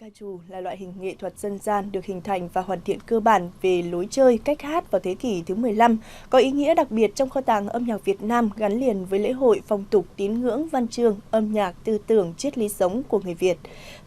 ca trù là loại hình nghệ thuật dân gian được hình thành và hoàn thiện cơ bản về lối chơi, cách hát vào thế kỷ thứ 15, có ý nghĩa đặc biệt trong kho tàng âm nhạc Việt Nam gắn liền với lễ hội, phong tục, tín ngưỡng, văn chương, âm nhạc, tư tưởng, triết lý sống của người Việt.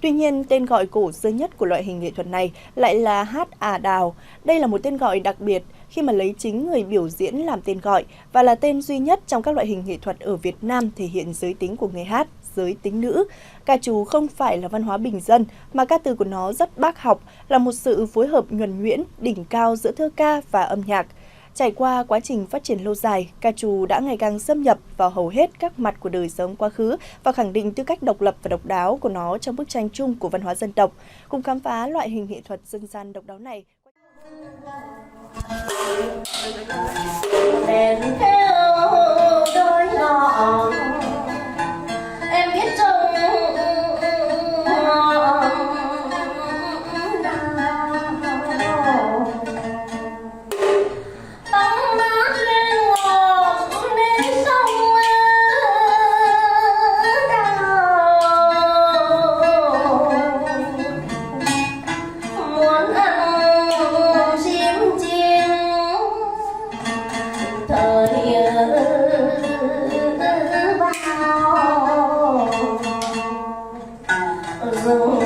Tuy nhiên, tên gọi cổ xưa nhất của loại hình nghệ thuật này lại là hát ả đào. Đây là một tên gọi đặc biệt khi mà lấy chính người biểu diễn làm tên gọi và là tên duy nhất trong các loại hình nghệ thuật ở Việt Nam thể hiện giới tính của người hát, giới tính nữ. Ca trù không phải là văn hóa bình dân mà ca từ của nó rất bác học, là một sự phối hợp nhuần nhuyễn, đỉnh cao giữa thơ ca và âm nhạc. Trải qua quá trình phát triển lâu dài, ca trù đã ngày càng xâm nhập vào hầu hết các mặt của đời sống quá khứ và khẳng định tư cách độc lập và độc đáo của nó trong bức tranh chung của văn hóa dân tộc. Cùng khám phá loại hình nghệ thuật dân gian độc đáo này. Đèn theo đôi ngọn em biết trông tắm mát lên ngọn đến sông muốn ăn chim chiên thời rừng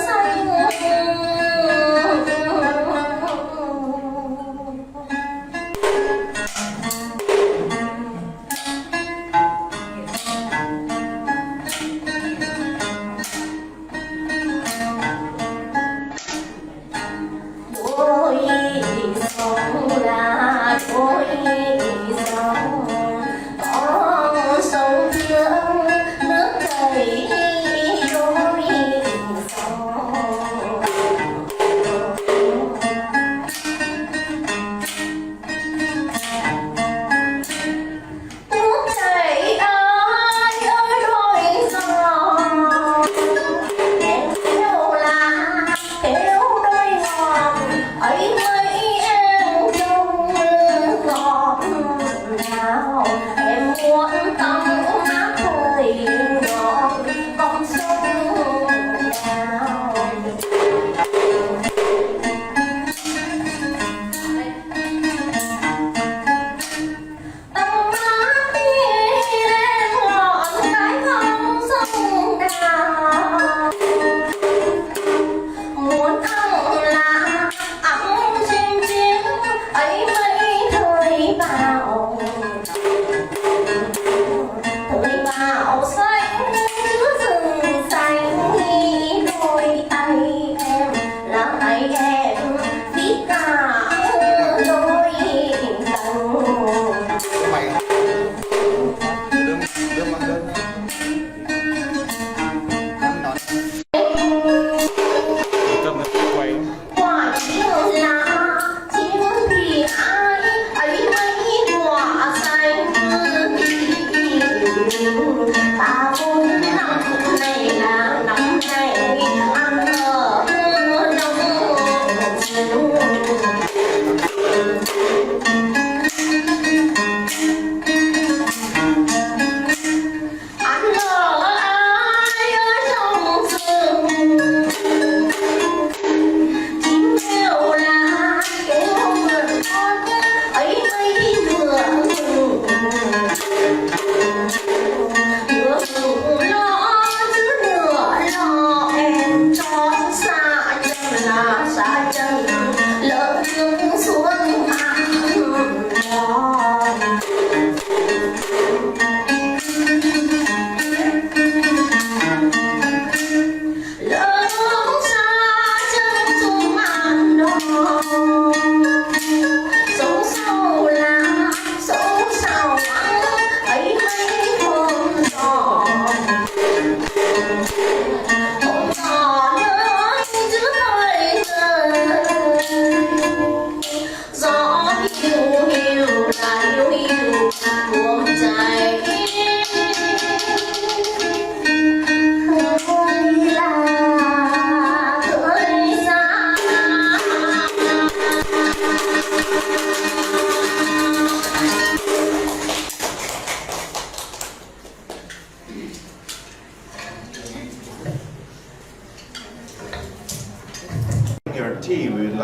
xanh. Đôi sông là đôi sông, có sông trước nước chảy đôi sông. Nước chảy ai ơi đôi sông, em theo là theo đôi ngọn ấy mấy em trông ngọt nào. Em muốn tắm mát thời ngọt con sông nào. Tắm mát đi lên ngọn cái con sông nào. Muốn ăn là ăn chim chiếc ấy mấy thời vào. Thời vào xanh giữa rừng xanh, đôi tay em là hai em biết cả đôi tầng. Quả chim là chim thì ai ấy mấy quả xanh. Ta vốn năm này là năm này ăn ở nông trường.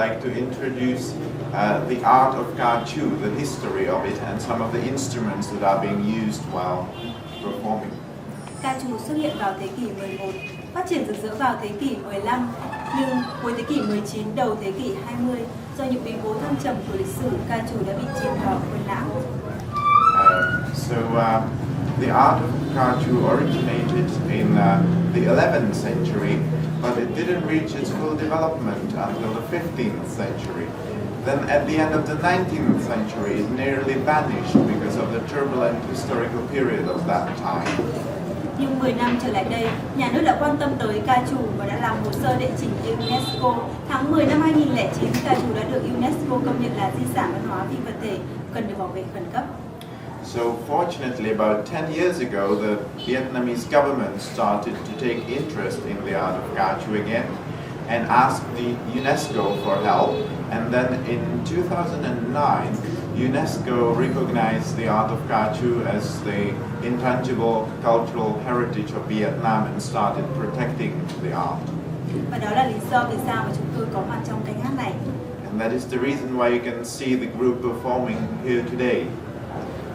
like to introduce the art of ca chu, the history of it, and some of the instruments that are being used while performing. Ca trù xuất hiện vào thế kỷ 11, phát triển rực rỡ vào thế kỷ 15, nhưng cuối thế kỷ 19, đầu thế kỷ 20, do những biến cố thăng trầm của lịch sử, ca trù đã bị chìm vào quên lãng. The art of ca chu originated in the 11th century, but it didn't reach its full development until the 15th century. Then at the end of the 19th century, it nearly vanished because of the turbulent historical period of that time. Nhưng 10 năm trở lại đây, nhà nước đã quan tâm tới ca trù và đã làm hồ sơ đệ trình UNESCO. Tháng 10 năm 2009, ca trù đã được UNESCO công nhận là di sản văn hóa phi vật thể, cần được bảo vệ khẩn cấp. So fortunately, about 10 years ago, the Vietnamese government started to take interest in the art of ca chu again and asked the UNESCO for help. And then in 2009, UNESCO recognized the art of ca chu as the intangible cultural heritage of Vietnam and started protecting the art. Và đó là lý do vì sao mà chúng tôi có mặt trong cánh hát này. And that is the reason why you can see the group performing here today.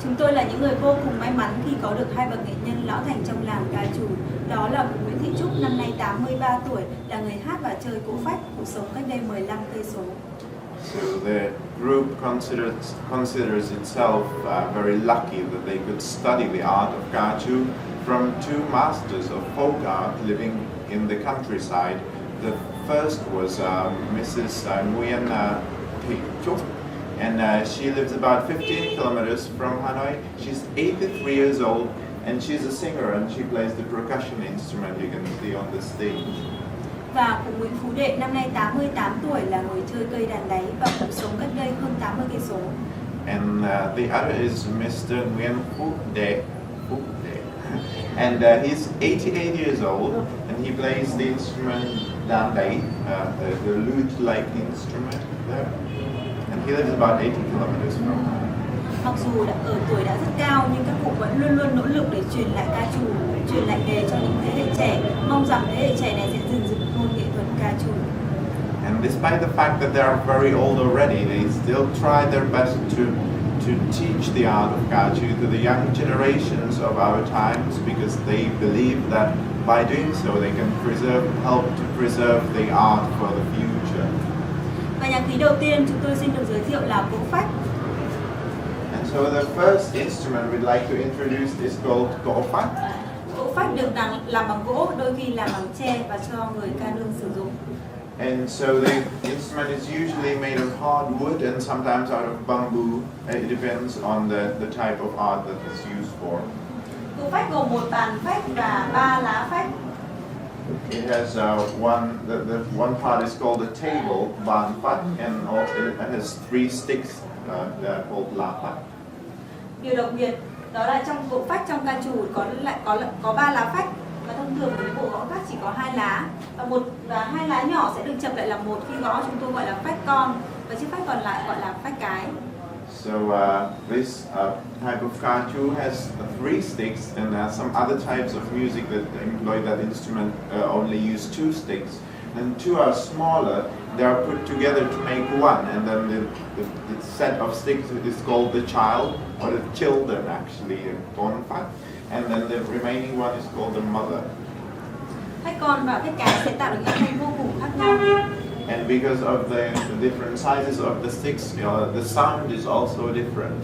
Chúng tôi là những người vô cùng may mắn khi có được hai bậc nghệ nhân lão thành trong làng ca trù. Đó là cụ Nguyễn Thị Trúc, năm nay 83 tuổi, là người hát và chơi cỗ phách, cụ sống cách đây 15 cây số. So the group considers itself very lucky that they could study the art of ca chu from two masters of folk art living in the countryside. The first was Mrs. Nguyen Thị Trúc, and she lives about 15 kilometers from Hanoi. She's 83 years old, and she's a singer, and she plays the percussion instrument you can see on the stage. Và cụ Nguyễn Phú Đệ, năm nay 88 tuổi, là người chơi cây đàn đáy và cụ sống cách đây hơn 80 cây số. And the other is Mr. Nguyen Phu De, and he's 88 years old, and he plays the instrument đàn đáy, the lute-like instrument there. And he lives about 80 kilometers from home. Mặc dù ở tuổi đã rất cao, nhưng các cụ vẫn luôn luôn nỗ lực để truyền lại ca trù, truyền lại nghề cho những thế hệ trẻ. Mong rằng thế hệ trẻ này sẽ gìn giữ môn nghệ thuật ca trù. And despite the fact that they are very old already, they still try their best to teach the art of ca chu to the young generations of our times, because they believe that by doing so they can help to preserve the art for the future. Và nhạc khí đầu tiên chúng tôi xin được giới thiệu là cỗ phách. And so the first instrument we'd like to introduce is called cỗ phách. Cỗ phách được làm bằng gỗ, đôi khi làm bằng tre và cho người ca nương sử dụng. And so the instrument is usually made of hard wood and sometimes out of bamboo. It depends on the type of art that it's used for. Cỗ phách gồm một bàn phách và 3 lá phách. It has the one part is called a table, bàn phách, and it has 3 sticks called lá phách. Điều đặc biệt đó là trong cỗ phách, trong ca trù có 3 lá phách, và thông thường với bộ gõ khác chỉ có 2 lá, và 2 lá nhỏ sẽ được chập lại làm một. Khi gõ chúng tôi gọi là phách con, và chiếc phách còn lại gọi là phách cái. So this type of ca chu has 3 sticks, and some other types of music that employ that instrument only use 2 sticks. And 2 are smaller. They are put together to make one, and then the set of sticks is called the child, or the children actually, con phách. And then the remaining one is called the mother. Phách con và phách cái sẽ tạo được những âm thanh vô cùng khác nhau. And because of the different sizes of the sticks, the sound is also different.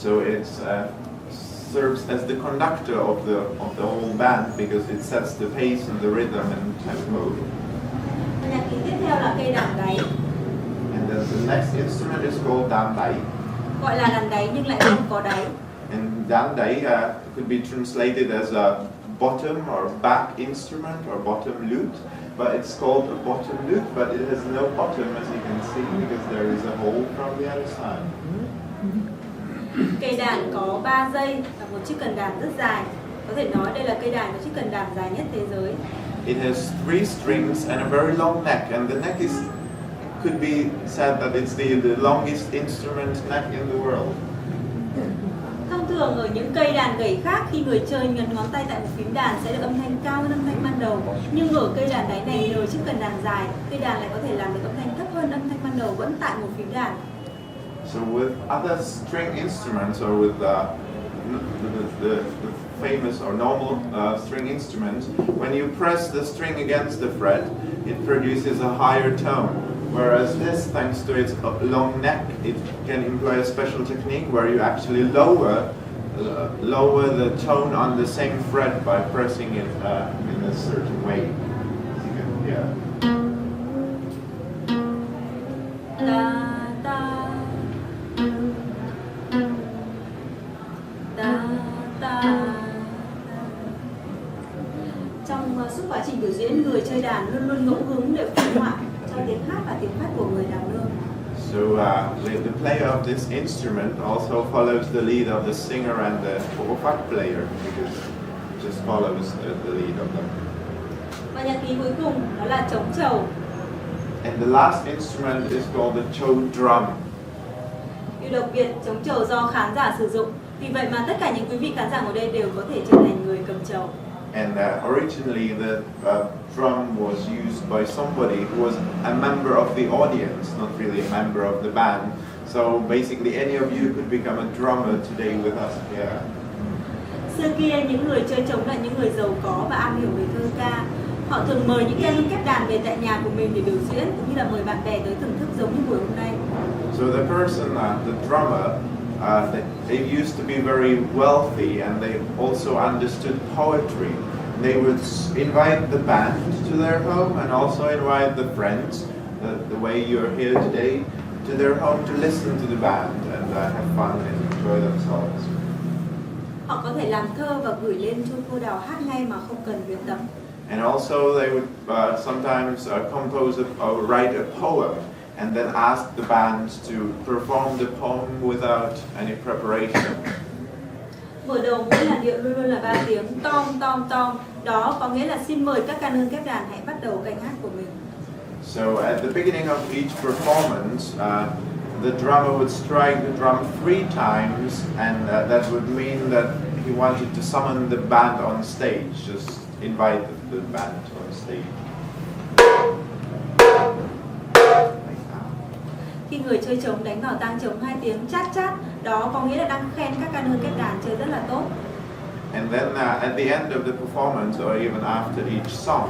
So it serves as the conductor of the whole band because it sets the pace and the rhythm and tempo. Nhạc khí tiếp theo là cây đàn đáy. And then the next instrument is called đàn đáy. Gọi là đàn đáy nhưng lại không có đáy. And đàn đáy could be translated as a bottom or back instrument or bottom lute, but it's called a bottom lute, but it has no bottom as you can see because there is a hole from the other side. Cây đàn có 3 dây và một chiếc cần đàn rất dài. Có thể nói đây là cây đàn có chiếc cần đàn dài nhất thế giới. It has 3 strings and a very long neck, and the neck could be said that it's the longest instrument neck in the world. Thông thường ở những cây đàn gãy khác, khi người chơi nhấn ngón tay tại một phím đàn sẽ được âm thanh cao hơn âm thanh ban đầu. Nhưng ở cây đàn đáy này nhờ chiếc cần đàn dài, cây đàn lại có thể làm được âm thanh thấp hơn âm thanh ban đầu vẫn tại một phím đàn. So with other string instruments, or with the famous or normal string instruments, when you press the string against the fret, it produces a higher tone. Whereas this, thanks to its long neck, it can employ a special technique where you actually lower the tone on the same fret by pressing it in a certain way. You can, yeah. Trong suốt quá trình biểu diễn, người chơi đàn luôn luôn ngẫu hứng để phân họa cho tiếng hát và tiếng phát của người đàn nương. So the player of this instrument also follows the lead of the singer and the fagot player, because it just follows the lead of them. Và nhạc khí cuối cùng đó là trống trầu. And the last instrument is called the chow drum. Điều đặc biệt, trống trầu do khán giả sử dụng. Vì vậy mà tất cả những quý vị khán giả ở đây đều có thể trở thành người cầm trầu. And originally the drum was used by somebody who was a member of the audience, not really a member of the band. So basically any of you could become a drummer today with us here. Xưa kia những người chơi trống là những người giàu có và am hiểu về thơ ca. Họ thường mời những ca kép đàn về tại nhà của mình để biểu diễn, cũng như là mời bạn bè tới thưởng thức giống như buổi hôm nay. So the person, the drummer, they used to be very wealthy, and they also understood poetry. They would invite the band to their home, and also invite the friends, the way you're here today, to their home to listen to the band and have fun and enjoy themselves. Họ có thể làm thơ và gửi lên cho cô đào hát ngay mà không cần luyện tập. And also they would sometimes compose or write a poem, and then ask the band to perform the poem without any preparation. Mở đầu mỗi làn điệu luôn luôn là 3 tiếng tom tom tom. Đó có nghĩa là xin mời các ca nương kép đàn hãy bắt đầu canh hát của mình. So at the beginning of each performance, the drummer would strike the drum 3 times, and that would mean that he wanted to summon the band on stage, just invite the band on stage. Khi người chơi trống đánh vào tang trống 2 tiếng chát chát, đó có nghĩa là đang khen các ca nương kép đàn chơi rất là tốt. And then at the end of the performance, or even after each song,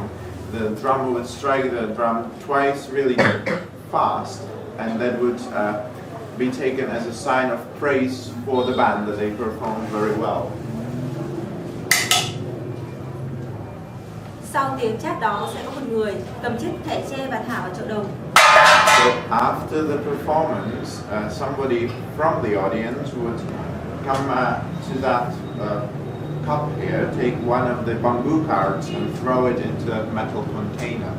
the drummer would strike the drum twice really fast, and that would be taken as a sign of praise for the band, that they performed very well. Sau tiếng chát đó sẽ có một người cầm chiếc thẻ tre và thả vào chậu đồng. So after the performance, somebody from the audience would come to that cup here, take one of the bamboo cards and throw it into a metal container.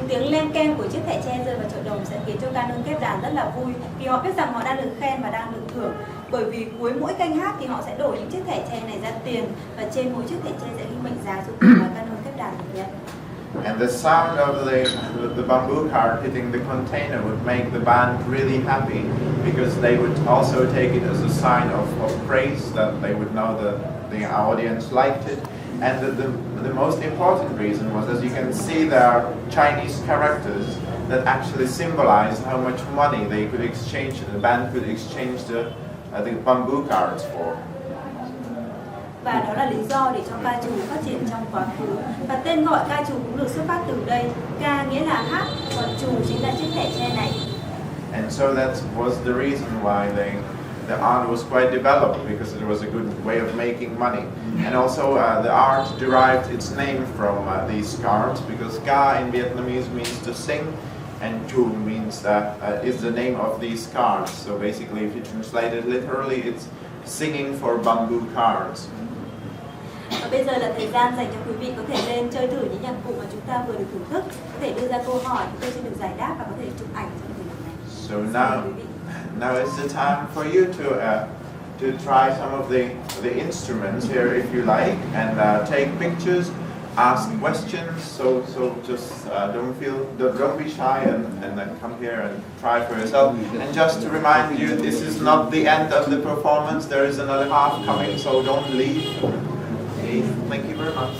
Tiếng len keng của chiếc thẻ tre rơi vào chậu đồng sẽ khiến cho ca nương kép đàn rất là vui, vì họ biết rằng họ đang được khen và đang được thưởng. Bởi vì cuối mỗi canh hát thì họ sẽ đổ những chiếc thẻ tre này ra tiền, và trên mỗi chiếc thẻ tre sẽ ghi mệnh giá số tiền mà ca nương kép đàn được nhận. And the sound of the bamboo card hitting the container would make the band really happy, because they would also take it as a sign of praise, that they would know that the audience liked it. And the most important reason was, as you can see, there are Chinese characters that actually symbolize how much money they could exchange, the band could exchange the bamboo cards for. Và đó là lý do để cho ca trù phát triển trong quá khứ. Và tên gọi ca trù cũng được xuất phát từ đây. Ca nghĩa là hát, còn trù chính là chiếc thẻ tre này. And so that was the reason why the art was quite developed, because it was a good way of making money. And also the art derived its name from these cards, because ca in Vietnamese means to sing, and chu means is the name of these cards. So basically, if you translate it literally, it's singing for bamboo cards. Và bây giờ là thời gian dành cho quý vị có thể lên chơi thử những nhạc cụ mà chúng ta vừa được thưởng thức, có thể đưa ra câu hỏi, chúng tôi sẽ được giải đáp và có thể chụp ảnh trong thời điểm này. So now is the time for you to to try some of the instruments here if you like, and take pictures, ask questions. So just don't be shy, and then come here and try for yourself. And just to remind you, this is not the end of the performance. There is another half coming, so don't leave. Okay, thank you very much.